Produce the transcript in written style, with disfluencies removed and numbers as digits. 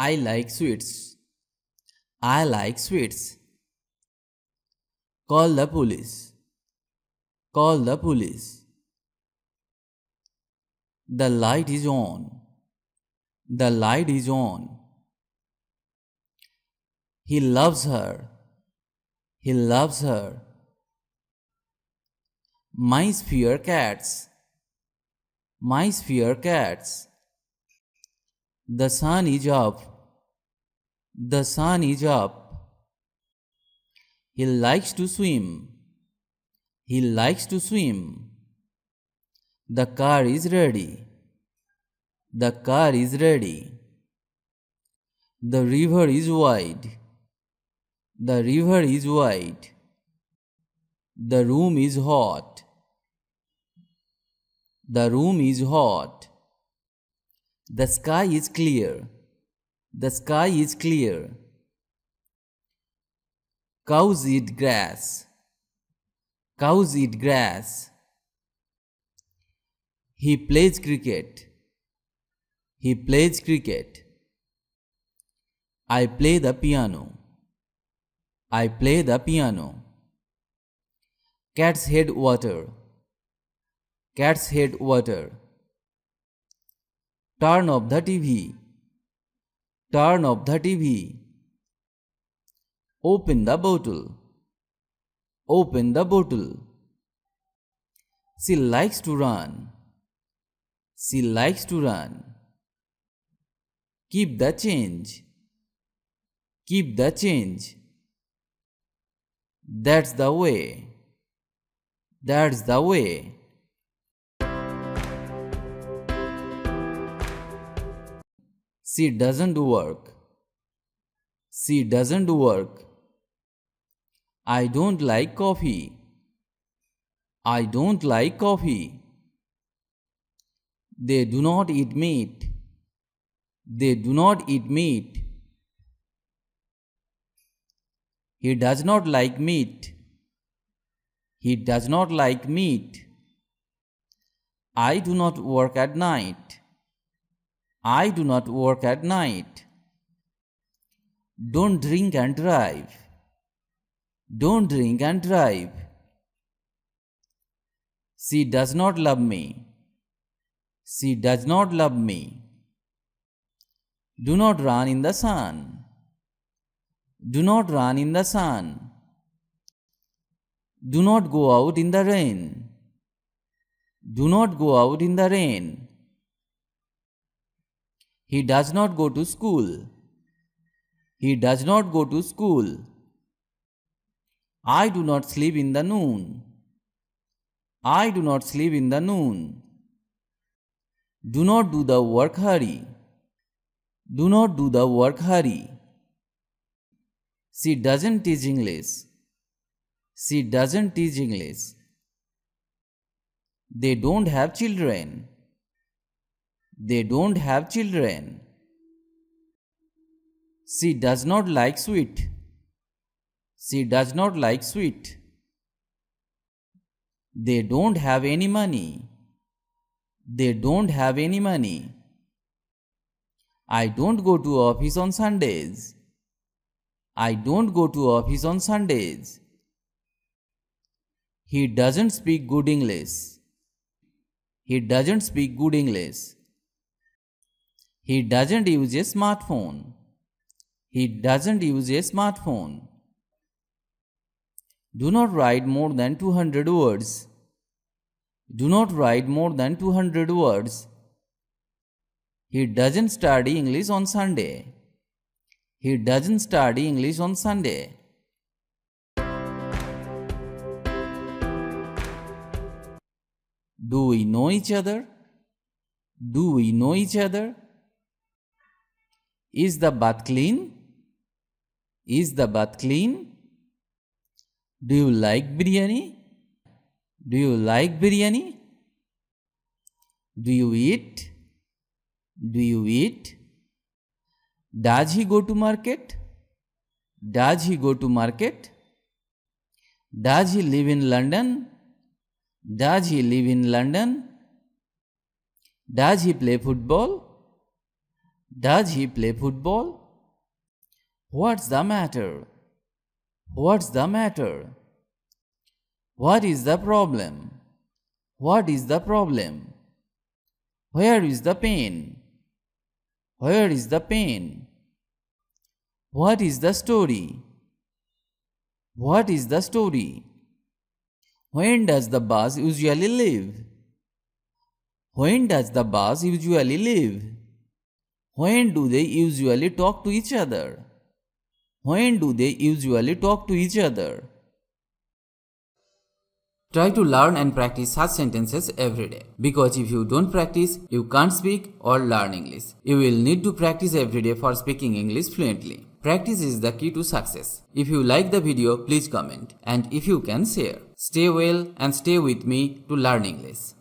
I like sweets. I like sweets. Call the police. Call the police. The light is on. The light is on. He loves her. He loves her. Mice fear cats. Mice fear cats. The sun is up. The sun is up. He likes to swim. He likes to swim. The car is ready. The car is ready. The river is wide. The river is wide. The room is hot. The room is hot. The sky is clear. The sky is clear. Cows eat grass. Cows eat grass. He plays cricket. He plays cricket. I play the piano. I play the piano. Cats hate water. Cats hate water. Turn off the TV. Turn off the TV. Open the bottle. Open the bottle. She likes to run. She likes to run. Keep the change. Keep the change. That's the way. That's the way. She doesn't work. She doesn't work. I don't like coffee. I don't like coffee. They do not eat meat. They do not eat meat. He does not like meat. He does not like meat. I do not work at night. I do not work at night. Don't drink and drive. Don't drink and drive. She does not love me. She does not love me. Do not run in the sun. Do not run in the sun. Do not go out in the rain. Do not go out in the rain. He does not go to school. He does not go to school. I do not sleep in the noon. I do not sleep in the noon. Do not do the work hurry. Do not do the work hurry. She doesn't teach English. She doesn't teach English. They don't have children. They don't have children. She does not like sweet. She does not like sweet. They don't have any money. They don't have any money. I don't go to office on Sundays. I don't go to office on Sundays. He doesn't speak good English. He doesn't speak good English. He doesn't use a smartphone. He doesn't use a smartphone. Do not write more than 200 words. Do not write more than 200 words. He doesn't study English on Sunday. He doesn't study English on Sunday. Do we know each other? Do we know each other? Is the bath clean? Is the bath clean? Do you like biryani? Do you like biryani? Do you eat? Do you eat? Does he go to market? Does he go to market? Does he live in London? Does he live in London? Does he play football? Does he play football? What's the matter? What's the matter? What is the problem? What is the problem? Where is the pain? Where is the pain? What is the story? What is the story? When does the bus usually leave? When does the bus usually leave? When do they usually talk to each other? When do they usually talk to each other? Try to learn and practice such sentences every day. Because if you don't practice, you can't speak or learn English. You will need to practice every day for speaking English fluently. Practice is the key to success. If you like the video, please comment. And if you can, share. Stay well and stay with me to learn English.